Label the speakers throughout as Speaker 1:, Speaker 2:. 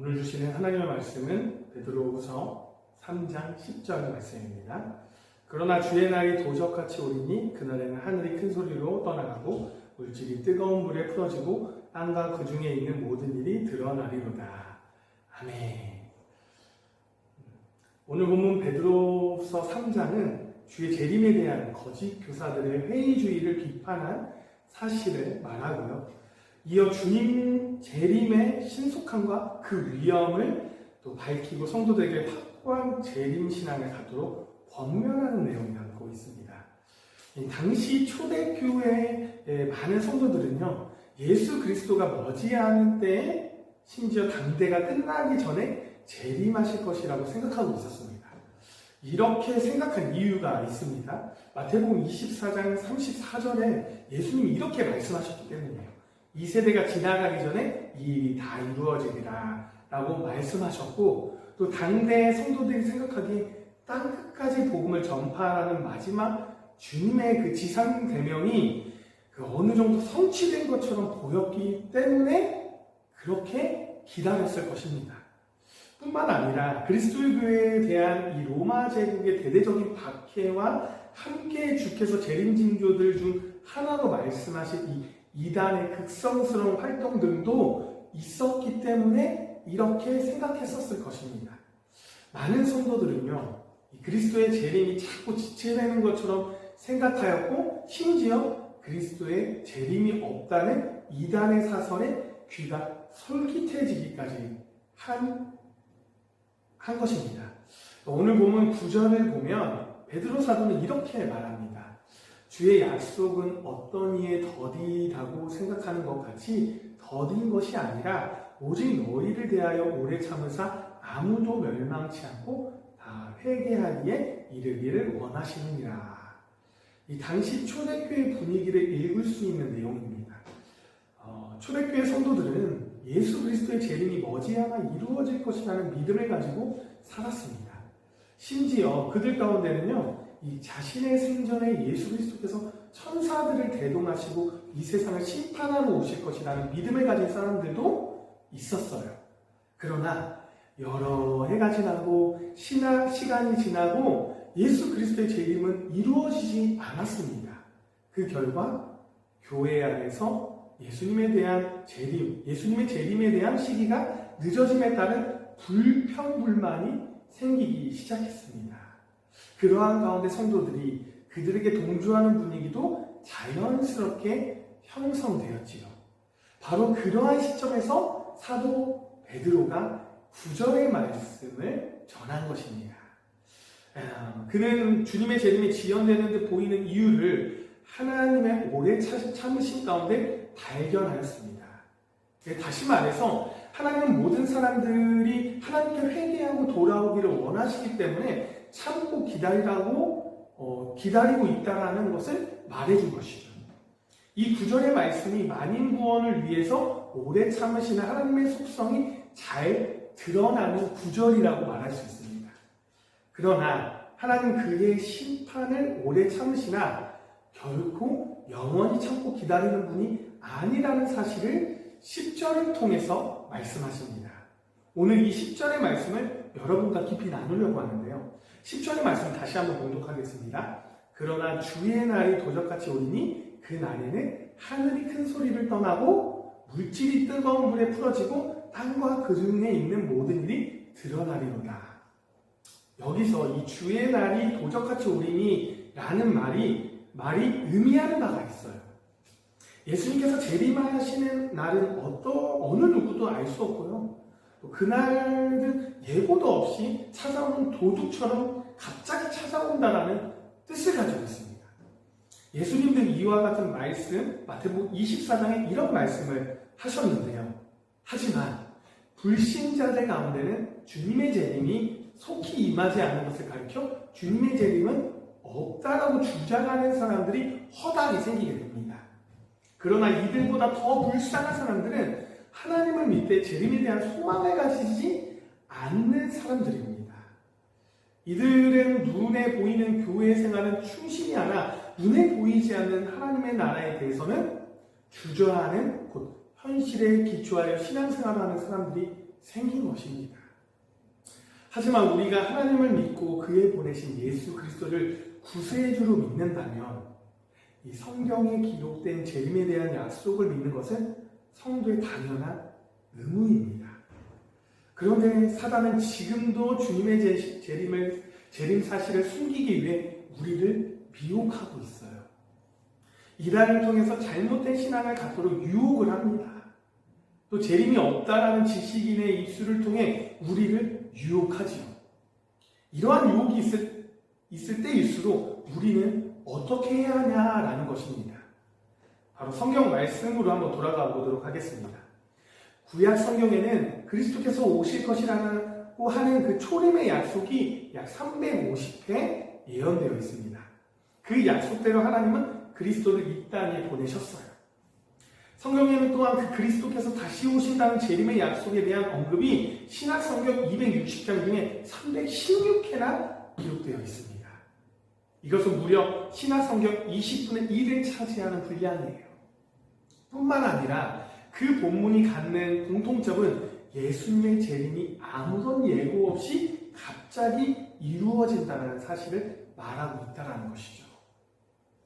Speaker 1: 오늘 주시는 하나님의 말씀은 베드로후서 3장 10절 말씀입니다. 그러나 주의 날이 도적같이 오리니 그날에는 하늘이 큰 소리로 떠나가고 물질이 뜨거운 물에 풀어지고 땅과 그 중에 있는 모든 일이 드러나리로다. 아멘. 오늘 본문 베드로후서 3장은 주의 재림에 대한 거짓 교사들의 회의주의를 비판한 사실을 말하고요. 이어 주님 재림의 신속함과 그 위엄을 또 밝히고 성도들에게 확고한 재림 신앙을 갖도록 권면하는 내용이 담고 있습니다. 당시 초대교회의 많은 성도들은요, 예수 그리스도가 머지않은 때에 심지어 당대가 끝나기 전에 재림하실 것이라고 생각하고 있었습니다. 이렇게 생각한 이유가 있습니다. 마태복음 24장 34절에 예수님이 이렇게 말씀하셨기 때문이에요. 이 세대가 지나가기 전에 이 일이 다 이루어지리라 라고 말씀하셨고, 또 당대의 성도들이 생각하기에 땅끝까지 복음을 전파하는 마지막 주님의 그 지상대명이 어느 정도 성취된 것처럼 보였기 때문에 그렇게 기다렸을 것입니다. 뿐만 아니라 그리스도의 교회에 대한 이 로마 제국의 대대적인 박해와 함께 주께서 재림 징조들 중 하나로 말씀하신 이 이단의 극성스러운 활동들도 있었기 때문에 이렇게 생각했었을 것입니다. 많은 성도들은요, 그리스도의 재림이 자꾸 지체되는 것처럼 생각하였고, 심지어 그리스도의 재림이 없다는 이단의 사설에 귀가 솔깃해지기까지 한 것입니다. 오늘 보면 9절을 보면 베드로 사도는 이렇게 말합니다. 주의 약속은 어떤 이에 더디다고 생각하는 것 같이 더딘 것이 아니라 오직 너희를 대하여 오래 참으사 아무도 멸망치 않고 다 회개하기에 이르기를 원하시느니라. 이 당시 초대교회 분위기를 읽을 수 있는 내용입니다. 초대교회 성도들은 예수 그리스도의 재림이 머지않아 이루어질 것이라는 믿음을 가지고 살았습니다. 심지어 그들 가운데는요, 이 자신의 생전에 예수 그리스도께서 천사들을 대동하시고 이 세상을 심판하러 오실 것이라는 믿음을 가진 사람들도 있었어요. 그러나 여러 해가 지나고 시간이 지나고 예수 그리스도의 재림은 이루어지지 않았습니다. 그 결과 교회 안에서 예수님의 재림에 대한 시기가 늦어짐에 따른 불평불만이 생기기 시작했습니다. 그러한 가운데 성도들이 그들에게 동조하는 분위기도 자연스럽게 형성되었지요. 바로 그러한 시점에서 사도 베드로가 9절의 말씀을 전한 것입니다. 그는 주님의 재림이 지연되는 듯 보이는 이유를 하나님의 오래 참으심 가운데 발견하였습니다. 다시 말해서 하나님은 모든 사람들이 하나님께 회개하고 돌아오기를 원하시기 때문에 참고 기다리고 있다라는 것을 말해준 것이죠. 이 9절의 말씀이 만인 구원을 위해서 오래 참으시는 하나님의 속성이 잘 드러나는 구절이라고 말할 수 있습니다. 그러나 하나님 그의 심판을 오래 참으시나 결코 영원히 참고 기다리는 분이 아니라는 사실을 10절을 통해서 말씀하십니다. 오늘 이 10절의 말씀을 여러분과 깊이 나누려고 하는데요. 10절의 말씀 다시 한번 봉독하겠습니다. 그러나 주의 날이 도적같이 오리니 그 날에는 하늘이 큰 소리를 떠나고 물질이 뜨거운 물에 풀어지고 땅과 그 중에 있는 모든 일이 드러나리로다. 여기서 이 주의 날이 도적같이 오리니 라는 말이 의미하는 바가 있어요. 예수님께서 재림하시는 날은 어느 누구도 알 수 없고요. 그날은 예고도 없이 찾아오는 도둑처럼 갑자기 찾아온다라는 뜻을 가지고 있습니다. 예수님은 이와 같은 말씀, 마태복음 24장에 이런 말씀을 하셨는데요. 하지만 불신자들 가운데는 주님의 재림이 속히 임하지 않는 것을 가리켜 주님의 재림은 없다라고 주장하는 사람들이 허다하게 생기게 됩니다. 그러나 이들보다 더 불쌍한 사람들은 하나님을 믿되 재림에 대한 소망을 가지지 않는 사람들입니다. 이들은 눈에 보이는 교회 생활은 충실히 하나 눈에 보이지 않는 하나님의 나라에 대해서는 주저하는 곧 현실에 기초하여 신앙생활을 하는 사람들이 생긴 것입니다. 하지만 우리가 하나님을 믿고 그의 보내신 예수 그리스도를 구세주로 믿는다면 이 성경에 기록된 재림에 대한 약속을 믿는 것은 성도의 당연한 의무입니다. 그런데 사단은 지금도 주님의 재림 사실을 숨기기 위해 우리를 미혹하고 있어요. 이단을 통해서 잘못된 신앙을 갖도록 유혹을 합니다. 또 재림이 없다라는 지식인의 입술을 통해 우리를 유혹하지요. 이러한 유혹이 있을 때일수록 우리는 어떻게 해야 하냐라는 것입니다. 바로 성경 말씀으로 한번 돌아가 보도록 하겠습니다. 구약 성경에는 그리스도께서 오실 것이라고 하는 그 초림의 약속이 약 350회 예언되어 있습니다. 그 약속대로 하나님은 그리스도를 이 땅에 보내셨어요. 성경에는 또한 그 그리스도께서 다시 오신다는 재림의 약속에 대한 언급이 신약성경 260장 중에 316회나 기록되어 있습니다. 이것은 무려 신약성경 20분의 1을 차지하는 분량이에요. 뿐만 아니라 그 본문이 갖는 공통점은 예수님의 재림이 아무런 예고 없이 갑자기 이루어진다는 사실을 말하고 있다는 것이죠.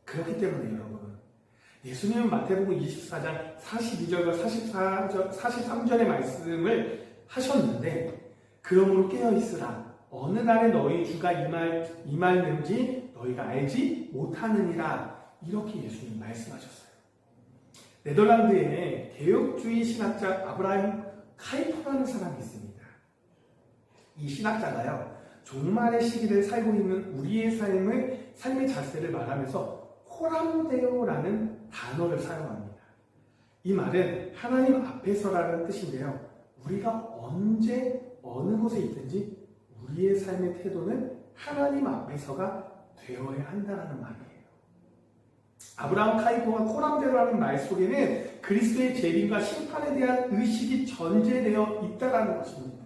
Speaker 1: 그렇기 때문에 여러분, 예수님은 마태복음 24장 42절과 43절의 말씀을 하셨는데, 그러므로 깨어있으라. 어느 날에 너희 주가 임할는지 너희가 알지 못하느니라. 이렇게 예수님 말씀하셨어요. 네덜란드에 개혁주의 신학자 아브라함 카이퍼라는 사람이 있습니다. 이 신학자가요, 종말의 시기를 살고 있는 우리의 삶의 자세를 말하면서 코람데오라는 단어를 사용합니다. 이 말은 하나님 앞에서라는 뜻인데요. 우리가 언제 어느 곳에 있든지 우리의 삶의 태도는 하나님 앞에서가 되어야 한다는 말이에요. 아브라함 카이퍼와 코람데오라는 말 속에는 그리스도의 재림과 심판에 대한 의식이 전제되어 있다는 것입니다.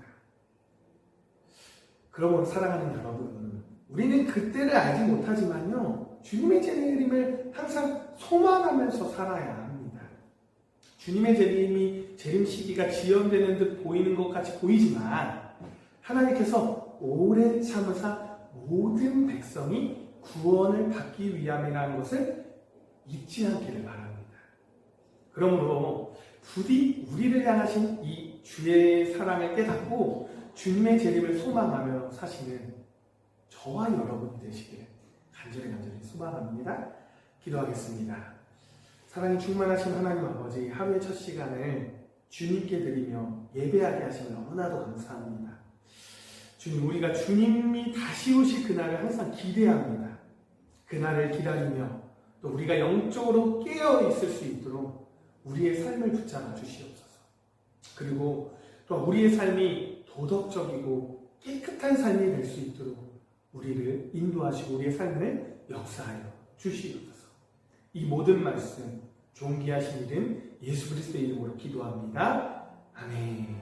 Speaker 1: 그러므로 사랑하는 여러분, 우리는 그때를 알지 못하지만요, 주님의 재림을 항상 소망하면서 살아야 합니다. 주님의 재림 시기가 지연되는 듯 보이는 것 같이 보이지만 하나님께서 오래 참으사 모든 백성이 구원을 받기 위함이라는 것을 잊지 않기를 바랍니다. 그러므로 부디 우리를 향하신 이 주의 사랑을 깨닫고 주님의 재림을 소망하며 사시는 저와 여러분이 되시길 간절히 소망합니다. 기도하겠습니다. 사랑이 충만하신 하나님 아버지, 하루의 첫 시간을 주님께 드리며 예배하게 하시면 너무나도 감사합니다. 주님, 우리가 주님이 다시 오실 그날을 항상 기대합니다. 그날을 기다리며 또 우리가 영적으로 깨어 있을 수 있도록 우리의 삶을 붙잡아 주시옵소서. 그리고 또 우리의 삶이 도덕적이고 깨끗한 삶이 될 수 있도록 우리를 인도하시고 우리의 삶을 역사하여 주시옵소서. 이 모든 말씀 존귀하신 이름 예수 그리스도의 이름으로 기도합니다. 아멘.